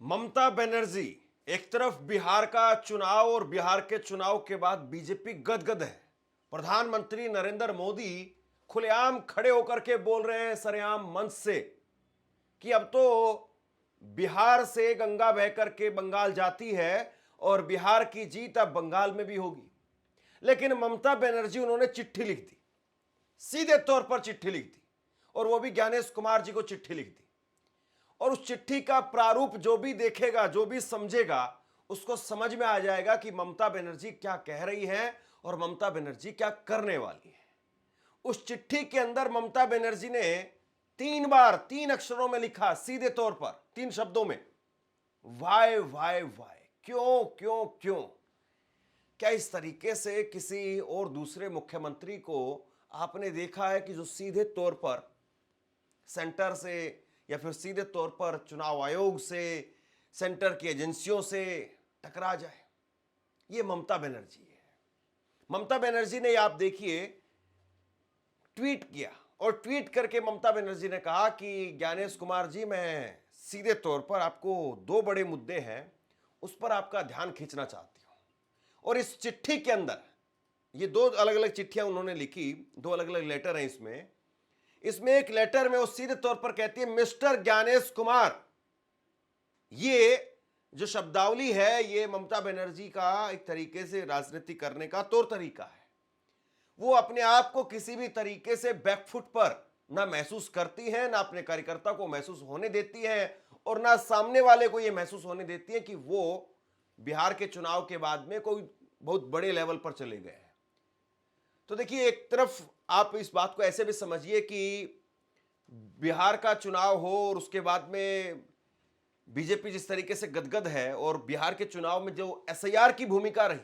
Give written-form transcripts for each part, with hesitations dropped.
ममता बनर्जी एक तरफ बिहार का चुनाव और बिहार के चुनाव के बाद बीजेपी गदगद है। प्रधानमंत्री नरेंद्र मोदी खुलेआम खड़े होकर के बोल रहे हैं सरेआम मंच से कि अब तो बिहार से गंगा बह करके बंगाल जाती है और बिहार की जीत अब बंगाल में भी होगी। लेकिन ममता बनर्जी उन्होंने चिट्ठी लिख दी, सीधे तौर पर चिट्ठी लिख दी, और वो भी ज्ञानेश कुमार जी को चिट्ठी लिख दी। और उस चिट्ठी का प्रारूप जो भी देखेगा, जो भी समझेगा, उसको समझ में आ जाएगा कि ममता बनर्जी क्या कह रही है और ममता बनर्जी क्या करने वाली है। उस चिट्ठी के अंदर ममता बनर्जी ने 3 बार 3 अक्षरों में लिखा, सीधे तौर पर 3 शब्दों में, वाय वाय वाय, क्यों क्यों क्यों। क्या इस तरीके से किसी और दूसरे मुख्यमंत्री को आपने देखा है कि जो सीधे तौर पर सेंटर से या फिर सीधे तौर पर चुनाव आयोग से, सेंटर की एजेंसियों से टकरा जाए? ये ममता बनर्जी है। ममता बनर्जी ने, आप देखिए, ट्वीट किया और ट्वीट करके ममता बनर्जी ने कहा कि ज्ञानेश कुमार जी, मैं सीधे तौर पर आपको 2 बड़े मुद्दे हैं, उस पर आपका ध्यान खींचना चाहती हूं। और इस चिट्ठी के अंदर, ये 2 अलग अलग चिट्ठियां उन्होंने लिखी, 2 अलग अलग लेटर हैं इसमें एक लेटर में वो सीधे तौर पर कहती है, मिस्टर ज्ञानेश कुमार। ये जो शब्दावली है, ये ममता बनर्जी का एक तरीके से राजनीति करने का तौर तरीका है। वो अपने आप को किसी भी तरीके से बैकफुट पर ना महसूस करती है, ना अपने कार्यकर्ता को महसूस होने देती है, और ना सामने वाले को यह महसूस होने देती है कि वो बिहार के चुनाव के बाद में कोई बहुत बड़े लेवल पर चले गए हैं। तो देखिए, एक तरफ आप इस बात को ऐसे भी समझिए कि बिहार का चुनाव हो और उसके बाद में बीजेपी जिस तरीके से गदगद है, और बिहार के चुनाव में जो एसआईआर की भूमिका रही,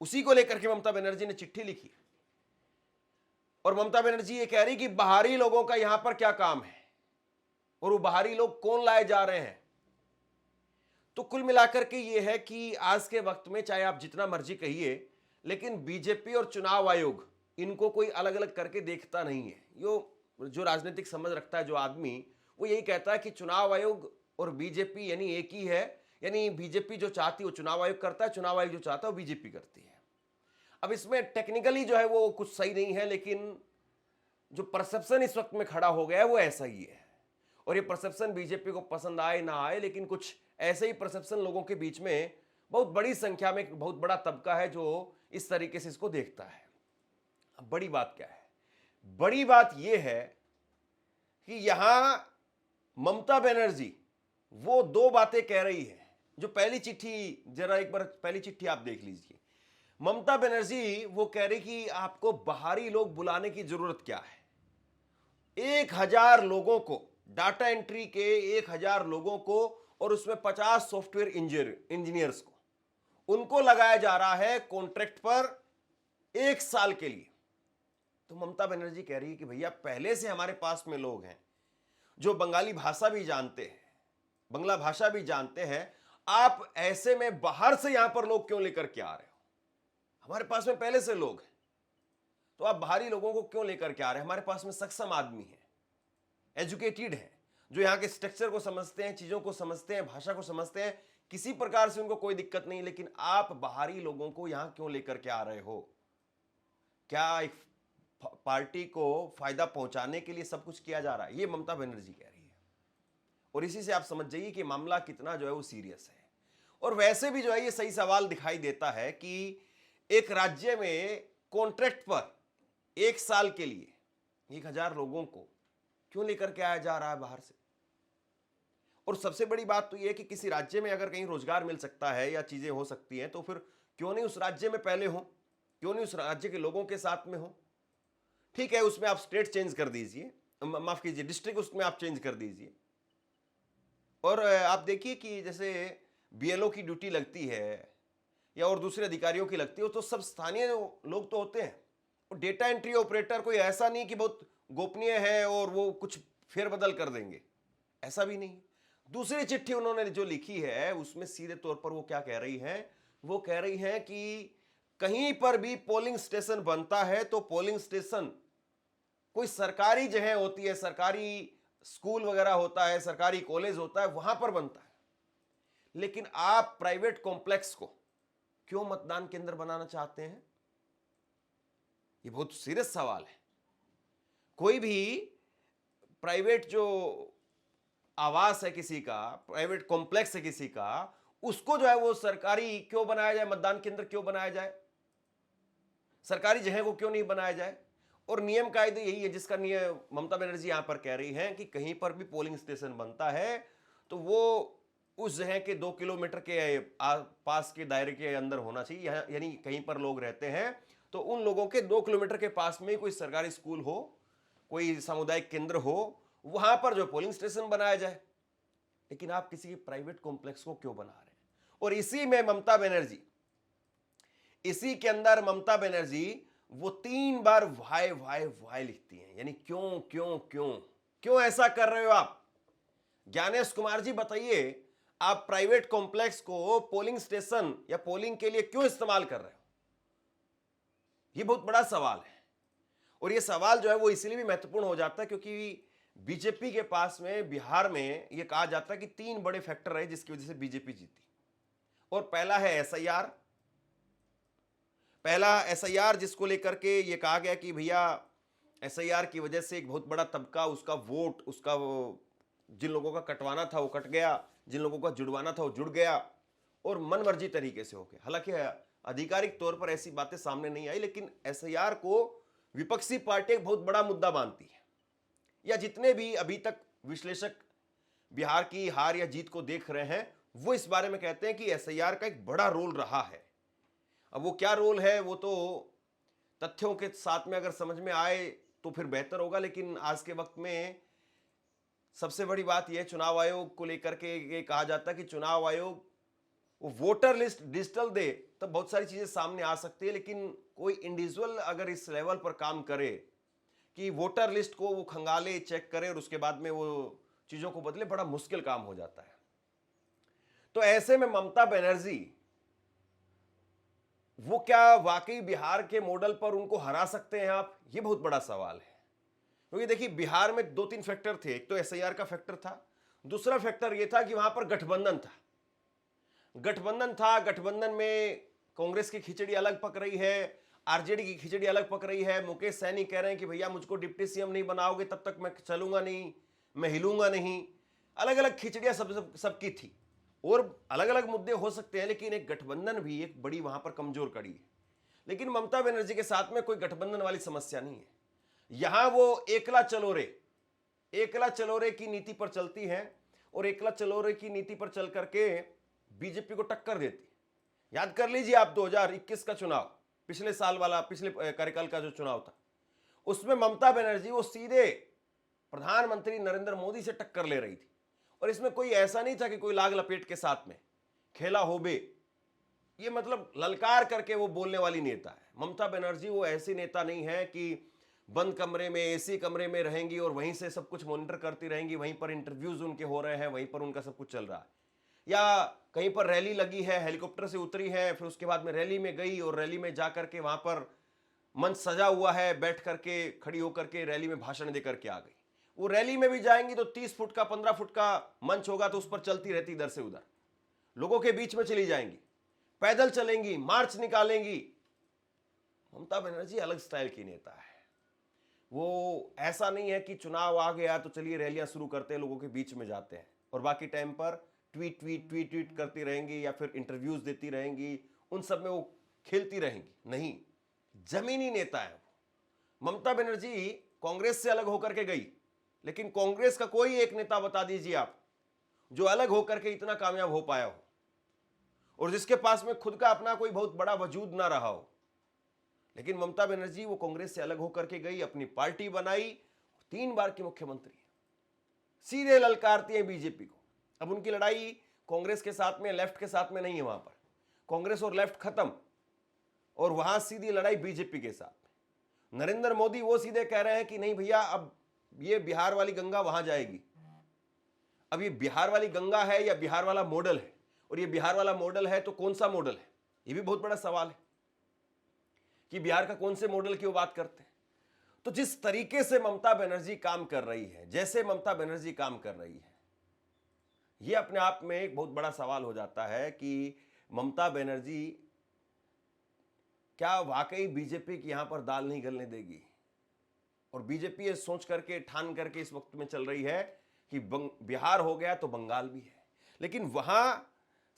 उसी को लेकर के ममता बनर्जी ने चिट्ठी लिखी। और ममता बनर्जी ये कह रही कि बाहरी लोगों का यहां पर क्या काम है और वो बाहरी लोग कौन लाए जा रहे हैं। तो कुल मिलाकर के ये है कि आज के वक्त में चाहे आप जितना मर्जी कहिए, लेकिन बीजेपी और चुनाव आयोग इनको कोई अलग अलग करके देखता नहीं है। जो राजनीतिक समझ रखता है जो आदमी, वो यही कहता है कि चुनाव आयोग और बीजेपी यानी एक ही है। यानी बीजेपी जो चाहती है वो चुनाव आयोग करता है, चुनाव आयोग जो चाहता है वो बीजेपी करती है। अब इसमें टेक्निकली जो है वो कुछ सही नहीं है, लेकिन जो परसेप्शन इस वक्त में खड़ा हो गया है वो ऐसा ही है। और ये परसेप्शन बीजेपी को पसंद आए ना आए, लेकिन कुछ ऐसे ही परसेप्शन लोगों के बीच में बहुत बड़ी संख्या में एक बहुत बड़ा तबका है जो इस तरीके से इसको देखता है। अब बड़ी बात क्या है? बड़ी बात यह है कि यहां ममता बनर्जी वो 2 बातें कह रही है। जो पहली चिट्ठी, जरा एक बार पहली चिट्ठी आप देख लीजिए। ममता बनर्जी वो कह रही कि आपको बाहरी लोग बुलाने की जरूरत क्या है। 1000 लोगों को, डाटा एंट्री के 1000 लोगों को, और उसमें 50 सॉफ्टवेयर इंजीनियर्स को, उनको लगाया जा रहा है कॉन्ट्रैक्ट पर 1 साल के लिए। तो ममता बनर्जी कह रही है कि भैया, पहले से हमारे पास में लोग हैं जो बंगाली भाषा भी जानते हैं, बंगला भाषा भी जानते हैं। आप ऐसे में बाहर से यहां पर लोग क्यों लेकर के आ रहे हो? हमारे पास में पहले से लोग हैं, तो आप बाहरी लोगों को क्यों लेकर के आ रहे हैं? हमारे पास में सक्षम आदमी है, एजुकेटेड है, जो यहाँ के स्ट्रक्चर को समझते हैं, चीजों को समझते हैं, भाषा को समझते हैं, किसी प्रकार से उनको कोई दिक्कत नहीं। लेकिन आप बाहरी लोगों को यहां क्यों लेकर के आ रहे हो? क्या एक पार्टी को फायदा पहुंचाने के लिए सब कुछ किया जा रहा है? ये ममता बनर्जी कह रही है। और इसी से आप समझ जाइए कि मामला कितना जो है वो सीरियस है। और वैसे भी जो है ये सही सवाल दिखाई देता है कि एक राज्य में कॉन्ट्रैक्ट पर 1 साल के लिए 1000 लोगों को क्यों लेकर के आया जा रहा है बाहर से? और सबसे बड़ी बात तो यह है कि किसी राज्य में अगर कहीं रोजगार मिल सकता है या चीजें हो सकती हैं, तो फिर क्यों नहीं उस राज्य में पहले हो, क्यों नहीं उस राज्य के लोगों के साथ में हो? ठीक है, उसमें आप स्टेट चेंज कर दीजिए, माफ कीजिए, डिस्ट्रिक्ट उसमें आप चेंज कर दीजिए। और आप देखिए कि जैसे बीएलओ की ड्यूटी लगती है या और दूसरे अधिकारियों की लगती है, तो सब स्थानीय लोग तो होते हैं। और डेटा एंट्री ऑपरेटर कोई ऐसा नहीं कि बहुत गोपनीय है और वो कुछ फेरबदल कर देंगे, ऐसा भी नहीं। दूसरी चिट्ठी उन्होंने जो लिखी है उसमें सीधे तौर पर वो क्या कह रही है? वो कह रही है कि कहीं पर भी पोलिंग स्टेशन बनता है तो पोलिंग स्टेशन कोई सरकारी जगह होती है, सरकारी स्कूल वगैरह होता है, सरकारी कॉलेज होता है, वहां पर बनता है। लेकिन आप प्राइवेट कॉम्प्लेक्स को क्यों मतदान केंद्र बनाना चाहते हैं? ये बहुत सीरियस सवाल है। कोई भी प्राइवेट जो आवास है किसी का, प्राइवेट कॉम्प्लेक्स है किसी का, उसको जो है वो सरकारी क्यों बनाया जाए, मतदान केंद्र क्यों बनाया जाए, सरकारी जगह को क्यों नहीं बनाया जाए? और नियम कायदे यही है जिसका नियम ममता बनर्जी यहां पर कह रही हैं कि कहीं पर भी पोलिंग स्टेशन बनता है तो वो उस जगह के 2 किलोमीटर के पास के दायरे के अंदर होना चाहिए। यानी कहीं पर लोग रहते हैं तो उन लोगों के 2 किलोमीटर के पास में कोई सरकारी स्कूल हो, कोई सामुदायिक केंद्र हो, वहां पर जो पोलिंग स्टेशन बनाया जाए। लेकिन आप किसी प्राइवेट कॉम्प्लेक्स को क्यों बना रहे हैं? और इसी में ममता बनर्जी, इसी के अंदर ममता बनर्जी वो 3 बार वाय वाय वाय लिखती हैं। यानी क्यों क्यों क्यों क्यों ऐसा कर रहे हो आप? ज्ञानेश कुमार जी बताइए, आप प्राइवेट कॉम्प्लेक्स को पोलिंग स्टेशन या पोलिंग के लिए क्यों इस्तेमाल कर रहे हो? यह बहुत बड़ा सवाल है। और यह सवाल जो है वो इसलिए भी महत्वपूर्ण हो जाता है क्योंकि बीजेपी के पास में बिहार में यह कहा जाता है कि 3 बड़े फैक्टर रहे जिसकी वजह से बीजेपी जीती। और पहला है एसआईआर। पहला एसआईआर जिसको लेकर के यह कहा गया कि भैया एसआईआर की वजह से एक बहुत बड़ा तबका उसका वोट, उसका जिन लोगों का कटवाना था वो कट गया, जिन लोगों का जुड़वाना था वो जुड़ गया और मनमर्जी तरीके से हो गया। हालांकि आधिकारिक तौर पर ऐसी बातें सामने नहीं आई, लेकिन एसआईआर को विपक्षी पार्टी एक बहुत बड़ा मुद्दा मानती है। या जितने भी अभी तक विश्लेषक बिहार की हार या जीत को देख रहे हैं वो इस बारे में कहते हैं कि एसआईआर का एक बड़ा रोल रहा है। अब वो क्या रोल है वो तो तथ्यों के साथ में अगर समझ में आए तो फिर बेहतर होगा, लेकिन आज के वक्त में सबसे बड़ी बात यह चुनाव आयोग को लेकर के ये कहा जाता है कि चुनाव आयोग वो वोटर लिस्ट डिजिटल दे तब बहुत सारी चीजें सामने आ सकती है, लेकिन कोई इंडिविजुअल अगर इस लेवल पर काम करे कि वोटर लिस्ट को वो खंगाले, चेक करे और उसके बाद में वो चीजों को बदले, बड़ा मुश्किल काम हो जाता है। तो ऐसे में ममता बनर्जी वो क्या वाकई बिहार के मॉडल पर उनको हरा सकते हैं आप? ये बहुत बड़ा सवाल है। क्योंकि देखिए बिहार में 2-3 फैक्टर थे। एक तो एसआईआर का फैक्टर था, दूसरा फैक्टर यह था कि वहां पर गठबंधन था। गठबंधन में कांग्रेस की खिचड़ी अलग पक रही है, आरजेडी की खिचड़ी अलग पक रही है। मुकेश सैनी कह रहे हैं कि भैया मुझको डिप्टी सीएम नहीं बनाओगे तब तक मैं चलूंगा नहीं, मैं हिलूंगा नहीं। अलग अलग खिचड़ियां सबकी थी और अलग अलग मुद्दे हो सकते हैं, लेकिन एक गठबंधन भी एक बड़ी वहां पर कमजोर कड़ी है। लेकिन ममता बनर्जी के साथ में कोई गठबंधन वाली समस्या नहीं है। यहां वो एकला चलोरे की नीति पर चलती है और एकला चलोरे की नीति पर चल करके बीजेपी को टक्कर देती। याद कर लीजिए आप 2021 का चुनाव, पिछले साल वाला, पिछले कार्यकाल का जो चुनाव था, उसमें ममता बनर्जी वो सीधे प्रधानमंत्री नरेंद्र मोदी से टक्कर ले रही थी। और इसमें कोई ऐसा नहीं था कि कोई लाग लपेट के साथ में खेला होबे, ये मतलब ललकार करके वो बोलने वाली नेता है। ममता बनर्जी वो ऐसी नेता नहीं है कि बंद कमरे में, एसी कमरे में रहेंगी और वहीं से सब कुछ मॉनिटर करती रहेंगी, वहीं पर इंटरव्यूज उनके हो रहे हैं, वहीं पर उनका सब कुछ चल रहा है। या कहीं पर रैली लगी है, हेलीकॉप्टर से उतरी है, फिर उसके बाद में रैली में गई और रैली में जा करके वहां पर मंच सजा हुआ है, बैठ करके खड़ी होकर के रैली में भाषण दे करके आ गई। वो रैली में भी जाएंगी तो 30 फुट का 15 फुट का मंच होगा तो उस पर चलती रहती इधर से उधर, लोगों के बीच में चली जाएंगी, पैदल चलेंगी, मार्च निकालेंगी। ममता बनर्जी अलग स्टाइल की नेता है। वो ऐसा नहीं है कि चुनाव आ गया तो चलिए रैलियां शुरू करते हैं, लोगों के बीच में जाते हैं और बाकी टाइम पर ट्वीट करती रहेंगी या फिर इंटरव्यूज देती रहेंगी, उन सब में वो खेलती रहेंगी। नहीं, जमीनी नेता है वो। ममता बनर्जी कांग्रेस से अलग होकर के गई, लेकिन कांग्रेस का कोई एक नेता बता दीजिए आप जो अलग होकर के इतना कामयाब हो पाया हो और जिसके पास में खुद का अपना कोई बहुत बड़ा वजूद ना रहा हो। लेकिन ममता बनर्जी वो कांग्रेस से अलग होकर के गई, अपनी पार्टी बनाई, 3 बार की मुख्यमंत्री, सीधे ललकारती है बीजेपी को। अब उनकी लड़ाई कांग्रेस के साथ में, लेफ्ट के साथ में नहीं है, वहां पर कांग्रेस और लेफ्ट खत्म और वहां सीधी लड़ाई बीजेपी के साथ। नरेंद्र मोदी वो सीधे कह रहे हैं कि नहीं भैया अब ये बिहार वाली गंगा वहां जाएगी। अब ये बिहार वाली गंगा है या बिहार वाला मॉडल है, और ये बिहार वाला मॉडल है तो कौन सा मॉडल है, ये भी बहुत बड़ा सवाल है कि बिहार का कौन से मॉडल की वो बात करते हैं। तो जिस तरीके से ममता बनर्जी काम कर रही है, जैसे ममता बनर्जी काम कर रही है, ये अपने आप में एक बहुत बड़ा सवाल हो जाता है कि ममता बनर्जी क्या वाकई बीजेपी की यहां पर दाल नहीं गलने देगी। और बीजेपी ये सोच करके ठान करके इस वक्त में चल रही है कि बिहार हो गया तो बंगाल भी है। लेकिन वहां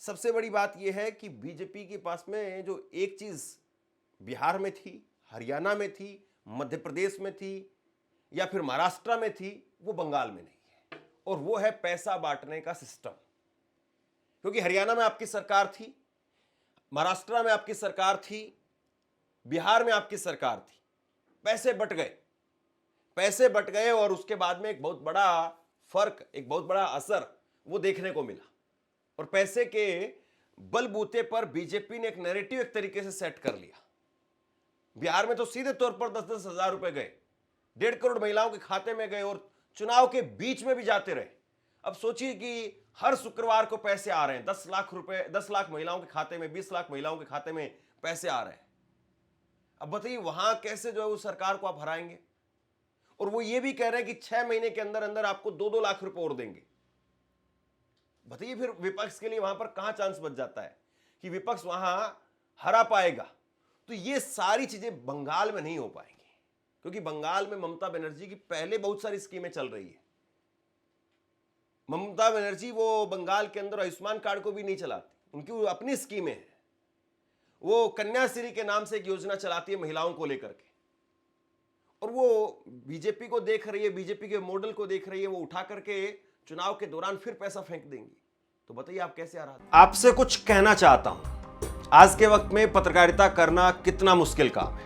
सबसे बड़ी बात यह है कि बीजेपी के पास में जो एक चीज बिहार में थी, हरियाणा में थी, मध्य प्रदेश में थी या फिर महाराष्ट्र में थी, वो बंगाल में नहीं है, और वो है पैसा बांटने का सिस्टम। क्योंकि हरियाणा में आपकी सरकार थी, महाराष्ट्र में आपकी सरकार थी, बिहार में आपकी सरकार थी, पैसे बट गए और उसके बाद में एक बहुत बड़ा फर्क, एक बहुत बड़ा असर वो देखने को मिला। और पैसे के बलबूते पर बीजेपी ने एक नैरेटिव एक तरीके से सेट कर लिया। बिहार में तो सीधे तौर पर 10-10 हजार रुपए गए, 1.5 करोड़ महिलाओं के खाते में गए और चुनाव के बीच में भी जाते रहे। अब सोचिए कि हर शुक्रवार को पैसे आ रहे हैं, 10 लाख रुपए, 10 लाख महिलाओं के खाते में, 20 लाख महिलाओं के खाते में पैसे आ रहे हैं। अब बताइए वहां कैसे जो है वो सरकार को आप हराएंगे। और वो ये भी कह रहे हैं कि 6 महीने के अंदर अंदर आपको 2-2 लाख रुपए और देंगे। बताइए फिर विपक्ष के लिए वहां पर कहां चांस बच जाता है कि विपक्ष वहां हरा पाएगा। तो ये सारी चीजें बंगाल में नहीं हो पाएंगी, क्योंकि बंगाल में ममता बनर्जी की पहले बहुत सारी स्कीमें चल रही है। ममता बनर्जी वो बंगाल के अंदर आयुष्मान कार्ड को भी नहीं चलाती, उनकी वो अपनी स्कीमें हैं। वो कन्याश्री के नाम से एक योजना चलाती है महिलाओं को लेकर के, और वो बीजेपी को देख रही है, बीजेपी के मॉडल को देख रही है, वो उठा करके चुनाव के दौरान फिर पैसा फेंक देंगी। तो बताइए आप कैसे आ रहा है। आपसे कुछ कहना चाहता हूं, आज के वक्त में पत्रकारिता करना कितना मुश्किल काम है,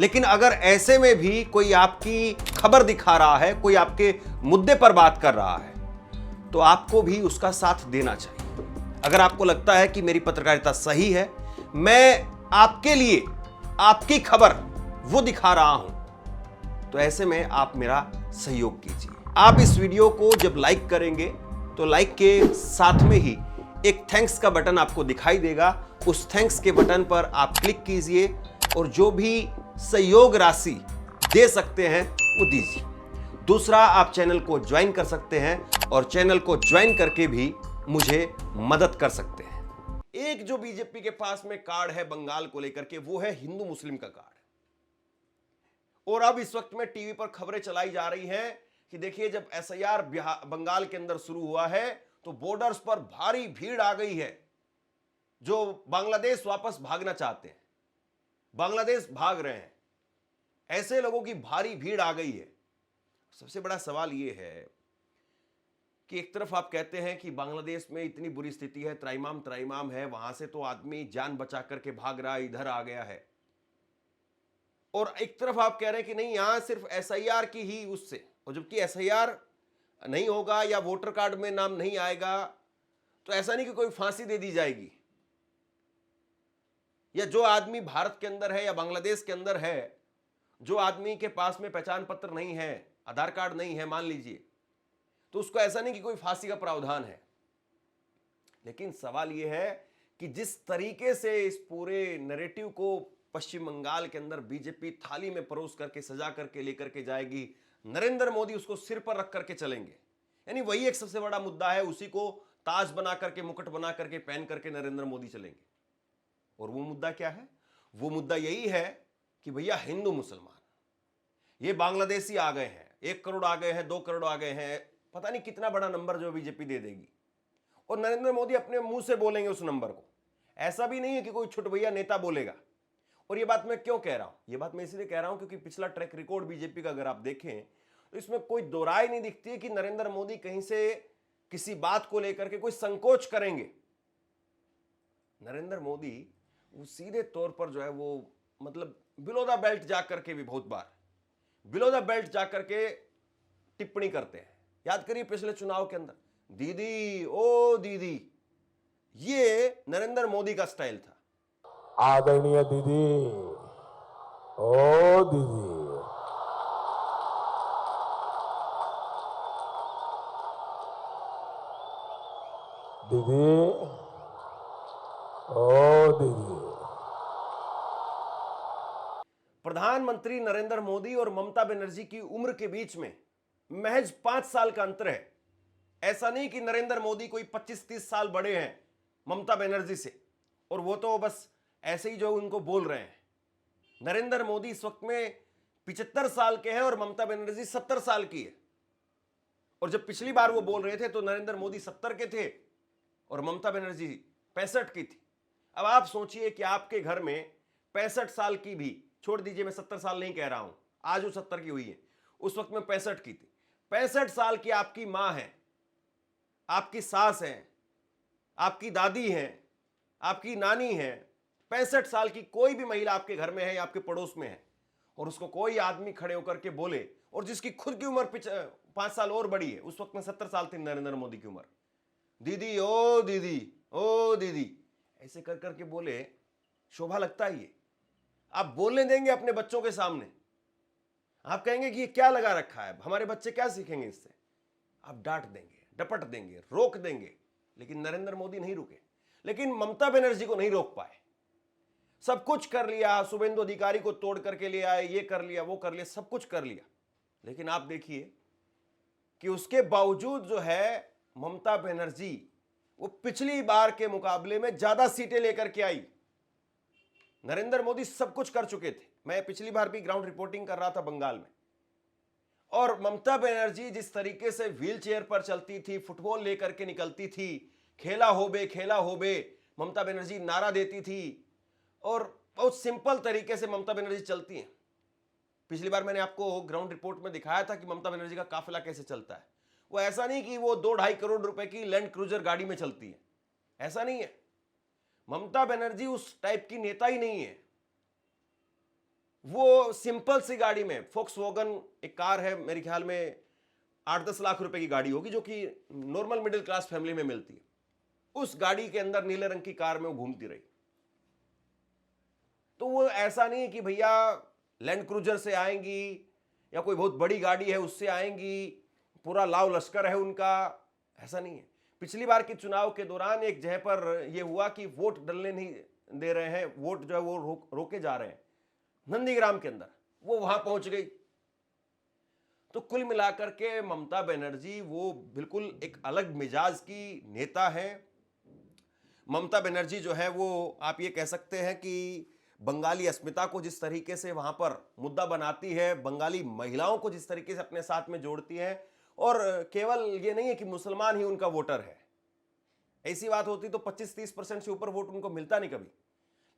लेकिन अगर ऐसे में भी कोई आपकी खबर दिखा रहा है, कोई आपके मुद्दे पर बात कर रहा है, तो आपको भी उसका साथ देना चाहिए। अगर आपको लगता है कि मेरी पत्रकारिता सही है, मैं आपके लिए आपकी खबर वो दिखा रहा हूं, तो ऐसे में आप मेरा सहयोग कीजिए। आप इस वीडियो को जब लाइक करेंगे तो लाइक के साथ में ही एक थैंक्स का बटन आपको दिखाई देगा। उस थैंक्स के बटन पर आप क्लिक कीजिए और जो भी सहयोग राशि दे सकते हैं वो दीजिए। दूसरा, आप चैनल को ज्वाइन कर सकते हैं और चैनल को ज्वाइन करके भी मुझे मदद कर सकते हैं। एक जो बीजेपी के पास में कार्ड है बंगाल को लेकर के, वो है हिंदू मुस्लिम का कार्ड। और अब इस वक्त में टीवी पर खबरें चलाई जा रही हैं कि देखिए जब एसआईआर बंगाल के अंदर शुरू हुआ है तो बॉर्डर्स पर भारी भीड़ आ गई है। जो बांग्लादेश वापस भागना चाहते हैं, बांग्लादेश भाग रहे हैं, ऐसे लोगों की भारी भीड़ आ गई है। सबसे बड़ा सवाल यह है कि एक तरफ आप कहते हैं कि बांग्लादेश में इतनी बुरी स्थिति है, त्राइमाम है, वहां से तो आदमी जान बचा करके भाग रहा है, इधर आ गया है। और एक तरफ आप कह रहे हैं कि नहीं, यहां सिर्फ एसआईआर की ही उससे, और जबकि एसआईआर नहीं होगा या वोटर कार्ड में नाम नहीं आएगा तो ऐसा नहीं कि कोई फांसी दे दी जाएगी, या जो आदमी भारत के अंदर है या बांग्लादेश के अंदर है, जो आदमी के पास में पहचान पत्र नहीं है, आधार कार्ड नहीं है मान लीजिए, तो उसको ऐसा नहीं कि कोई फांसी का प्रावधान है। लेकिन सवाल यह है कि जिस तरीके से इस पूरे नैरेटिव को पश्चिम बंगाल के अंदर बीजेपी थाली में परोस करके सजा करके लेकर के जाएगी, नरेंद्र मोदी उसको सिर पर रख करके चलेंगे। यानी वही एक सबसे बड़ा मुद्दा है, उसी को ताज बना करके, मुकुट बना करके, पहन करके नरेंद्र मोदी चलेंगे। और वो मुद्दा क्या है? वो मुद्दा यही है कि भैया हिंदू मुसलमान, ये बांग्लादेशी आ गए हैं, 1 करोड़ आ गए हैं, 2 करोड़ आ गए हैं, पता नहीं कितना बड़ा नंबर जो बीजेपी दे देगी, और नरेंद्र मोदी अपने मुंह से बोलेंगे उस नंबर को। ऐसा भी नहीं है कि कोई छुट भैया नेता बोलेगा। और ये बात मैं क्यों कह रहा हूं? ये बात मैं इसलिए कह रहा हूं क्योंकि पिछला ट्रैक रिकॉर्ड बीजेपी का अगर आप देखें तो इसमें कोई दो राय नहीं दिखती है कि नरेंद्र मोदी कहीं से किसी बात को लेकर के कोई संकोच करेंगे। नरेंद्र मोदी वो सीधे तौर पर जो है वो मतलब बिलो द बेल्ट जाकर के भी बहुत बार बिलो द बेल्ट जाकर के टिप्पणी करते हैं। याद करिए पिछले चुनाव के अंदर, दीदी ओ दीदी, ये नरेंद्र मोदी का स्टाइल था। आदरणीय दीदी ओ दीदी, दीदी ओ दीदी। प्रधानमंत्री नरेंद्र मोदी और ममता बनर्जी की उम्र के बीच में महज 5 साल का अंतर है। ऐसा नहीं कि नरेंद्र मोदी कोई 25-30 साल बड़े हैं ममता बनर्जी से और वो तो बस ऐसे ही जो उनको बोल रहे हैं। नरेंद्र मोदी इस वक्त में 75 साल के हैं और ममता बनर्जी 70 साल की है। और जब पिछली बार वो बोल रहे थे तो नरेंद्र मोदी 70 के थे और ममता बनर्जी 65 की थी। अब आप सोचिए कि आपके घर में 65 साल की भी, छोड़ दीजिए मैं 70 साल नहीं कह रहा हूं, आज वो 70 की हुई है, उस वक्त में 65 की थी। 65 साल की आपकी मां है, आपकी सास है, आपकी दादी है, आपकी नानी है। 65 साल की कोई भी महिला आपके घर में है या आपके पड़ोस में है और उसको कोई आदमी खड़े होकर के बोले, और जिसकी खुद की उम्र 5 साल और बड़ी है, उस वक्त में 70 साल थी नरेंद्र मोदी की उम्र, दीदी ओ दीदी ओ दीदी ऐसे कर करके बोले, शोभा लगता है ये? आप बोलने देंगे अपने बच्चों के सामने? आप कहेंगे कि ये क्या लगा रखा है, हमारे बच्चे क्या सीखेंगे इससे? आप डांट देंगे, डपट देंगे, रोक देंगे। लेकिन नरेंद्र मोदी नहीं रुके, लेकिन ममता बनर्जी को नहीं रोक पाए। सब कुछ कर लिया, शुभेंदु अधिकारी को तोड़ करके ले आए, ये कर लिया, वो कर लिया, सब कुछ कर लिया। लेकिन आप देखिए कि उसके बावजूद जो है ममता बनर्जी वो पिछली बार के मुकाबले में ज्यादा सीटें लेकर के आई। नरेंद्र मोदी सब कुछ कर चुके थे। मैं पिछली बार भी ग्राउंड रिपोर्टिंग कर रहा था बंगाल में, और ममता बनर्जी जिस तरीके से व्हील चेयर पर चलती थी, फुटबॉल लेकर के निकलती थी, खेला होबे ममता बनर्जी नारा देती थी, और बहुत सिंपल तरीके से ममता बनर्जी चलती हैं। पिछली बार मैंने आपको ग्राउंड रिपोर्ट में दिखाया था कि ममता बनर्जी का काफिला कैसे चलता है। वो ऐसा नहीं कि वो 2-2.5 करोड़ रुपए की लैंड क्रूजर गाड़ी में चलती है, ऐसा नहीं है। ममता बनर्जी उस टाइप की नेता ही नहीं है। वो सिंपल सी गाड़ी में, फोक्सवैगन एक कार है, मेरे ख्याल में 8-10 लाख रुपए की गाड़ी होगी, जो कि नॉर्मल मिडिल क्लास फैमिली में मिलती है। उस गाड़ी के अंदर नीले रंग की कार में वो घूमती रही। तो वो ऐसा नहीं है कि भैया लैंड क्रूजर से आएंगी या कोई बहुत बड़ी गाड़ी है उससे आएंगी, पूरा लाव लश्कर है उनका, ऐसा नहीं है। पिछली बार के चुनाव के दौरान एक जगह पर यह हुआ कि वोट डलने नहीं दे रहे हैं, वोट जो है वो रोके जा रहे हैं नंदीग्राम के अंदर, वो वहां पहुंच गई। तो कुल मिलाकर के ममता बनर्जी वो बिल्कुल एक अलग मिजाज की नेता है। ममता बनर्जी जो है वो आप ये कह सकते हैं कि बंगाली अस्मिता को जिस तरीके से वहां पर मुद्दा बनाती है, बंगाली महिलाओं को जिस तरीके से अपने साथ में जोड़ती है, और केवल ये नहीं है कि मुसलमान ही उनका वोटर है। ऐसी बात होती तो 25-30% से ऊपर वोट उनको मिलता नहीं कभी,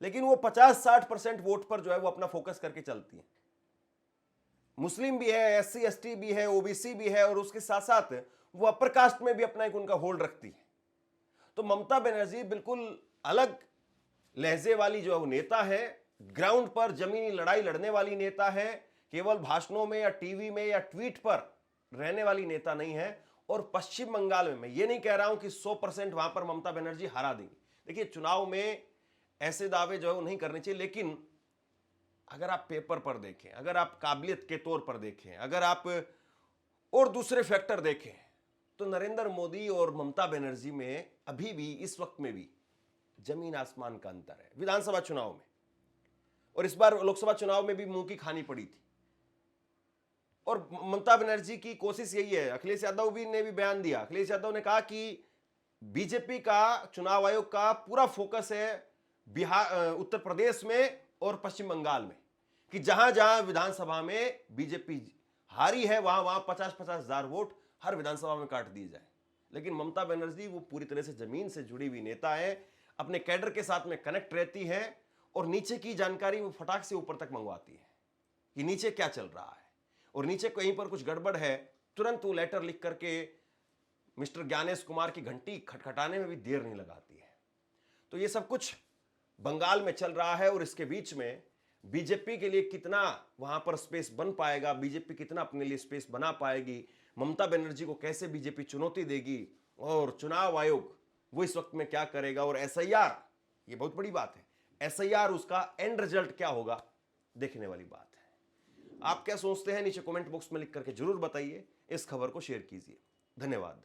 लेकिन वो 50-60% वोट पर जो है वो अपना फोकस करके चलती है। मुस्लिम भी है, SC ST भी है, OBC भी है, और उसके साथ साथ वो अपर कास्ट में भी अपना एक उनका होल्ड रखती है। तो ममता बनर्जी बिल्कुल अलग लहजे वाली जो नेता है, ग्राउंड पर जमीनी लड़ाई लड़ने वाली नेता है, केवल भाषणों में या टीवी में या ट्वीट पर रहने वाली नेता नहीं है। और पश्चिम बंगाल में मैं ये नहीं कह रहा हूं कि 100% वहां पर ममता बनर्जी हरा देंगी। देखिए, चुनाव में ऐसे दावे जो है वो नहीं करने चाहिए, लेकिन अगर आप पेपर पर देखें, अगर आप काबिलियत के तौर पर देखें, अगर आप और दूसरे फैक्टर देखें, तो नरेंद्र मोदी और ममता बनर्जी में अभी भी इस वक्त में भी जमीन आसमान का अंतर है। विधानसभा चुनाव में और इस बार लोकसभा चुनाव में भी मुंह की खानी पड़ी थी। और ममता बनर्जी की कोशिश यही है, अखिलेश यादव भी ने भी बयान दिया। अखिलेश यादव ने कहा कि बीजेपी का, चुनाव आयोग का पूरा फोकस है बिहार, उत्तर प्रदेश में और पश्चिम बंगाल में, कि जहां जहां विधानसभा में बीजेपी हारी है वहां वहां 50-50 हजार वोट हर विधानसभा में काट दिए जाए। लेकिन ममता बनर्जी वो पूरी तरह से जमीन से जुड़ी हुई नेता है, अपने कैडर के साथ में कनेक्ट रहती है और नीचे की जानकारी वो फटाक से ऊपर तक मंगवाती है कि नीचे क्या चल रहा है, और नीचे कहीं पर कुछ गड़बड़ है तुरंत वो लेटर लिख करके मिस्टर ज्ञानेश कुमार की घंटी खटखटाने में भी देर नहीं लगाती है। तो ये सब कुछ बंगाल में चल रहा है, और इसके बीच में बीजेपी के लिए कितना वहां पर स्पेस बन पाएगा, बीजेपी कितना अपने लिए स्पेस बना पाएगी, ममता बनर्जी को कैसे बीजेपी चुनौती देगी, और चुनाव आयोग वो इस वक्त में क्या करेगा, और SIR, ये बहुत बड़ी बात है, SIR उसका एंड रिजल्ट क्या होगा, देखने वाली बात है। आप क्या सोचते हैं नीचे कमेंट बॉक्स में लिख करके जरूर बताइए। इस खबर को शेयर कीजिए। धन्यवाद।